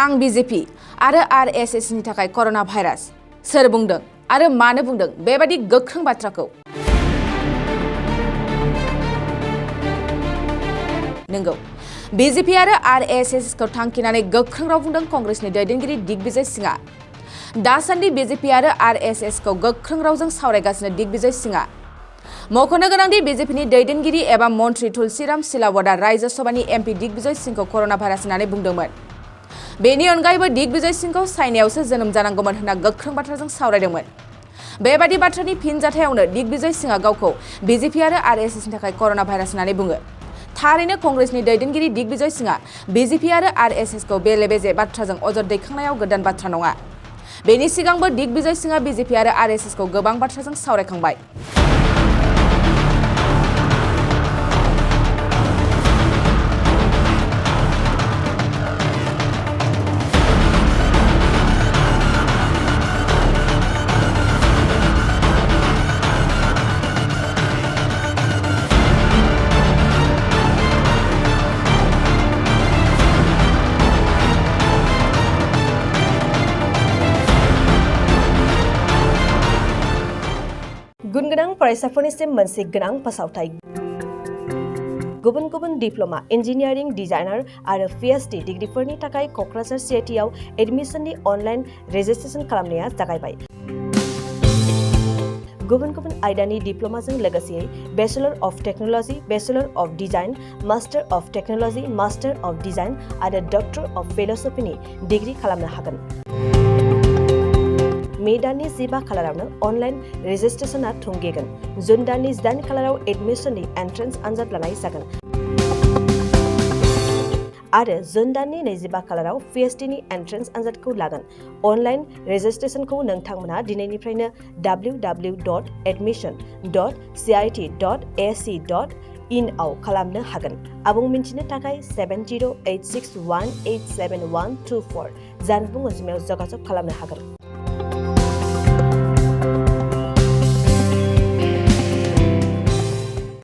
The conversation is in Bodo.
आं बिजेपि आरो आरएसएस नि थाखाय कर'ना भाइरास सोर बुंदों आरो मानो बुंदों बेबादि गोख्रों बाथ्राखौ? नंगौ, बिजेपि आरो आरएसएस खौ थांखिनानै गोख्रों राव बुंदों कंग्रेसनि दैदेनगिरि दिग्विजय सिंहआ। दासान्दि बिजेपि आरो आरएसएस खौ गोख्रों रावजों सावरायगासिनो दिग्विजय सिंहआ। मख'नो गोनांदि बिजेपिनि दैदेनगिरि एबा मन्त्रि तुलसीराम सिलावटआ राज्य सभानि एमपि दिग्विजय सिंहखौ कर'ना भाइरास होननानै बुंदोंमोन। बेनि अनगायैबो दिग्विजय सिंहखौ चाइनायावसो जोनोम जानांगौमोन होनना गोख्रों बाथ्राजों सावरायदोंमोन। बेबादि बाथ्रानि फिनजाथायावनो दिग्विजय सिंहआ गावखौ बिजेपि आरो आरएसएसनि थाखाय कर'ना भाइरास होननानै बुङो। थारैनो कंग्रेसनि दैदेनगिरि दिग्विजय सिंहआ बिजेपि आरो आरएसएसखौ बेले-बेजे बाथ्राजों अजद दैखांनायाव गोदान बाथ्रा नङा। बेनि सिगांबो दिग्विजय सिंहआ बिजेपि आरो आरएसएसखौ गोबां बाथ्राजों सावरायखांबाय। गुन गोनां फरायसाफोरनिसिम मोनसे गोनां फोसावथाय। गुबुन गुबुन डिप्ल'मा, इन्जिनियारिं, डिजाइनार आरो पिएचडि डिग्रीफोरनि थाखाय क'क्राझार सीआईटीआव एडमिशननि अनलाइन रेजिस्ट्रेशन खालामनाया जागायबाय। गुबुन गुबुन आयदानि डिप्ल'माजों लोगोसे bachelor of technology, bachelor of design, master of technology, master of design आरो डक्टर अफ फिल'सफिनि डिग्री खालामनो हागोन। मे दाननि 15 खालारावनो अनलाइन रेजिस्ट्रेशनआ थुंगेगोन। जुन दाननि 8 खालाराव एडमिशननि एन्ट्रेन्स आनजाद लानाय जागोन आरो जुन दाननि 25 खालाराव पिएचडिनि एन्ट्रेन्स आनजादखौ लागोन। अनलाइन रेजिस्ट्रेशनखौ नोंथांमोना दिनैनिफ्रायनो www.admission.cit.ac.in आव खालामनो हागोन। आबुं मिन्थिनो थाखाय 7086187124 जानबुं अनजिमायाव जगाजग खालामनो हागोन।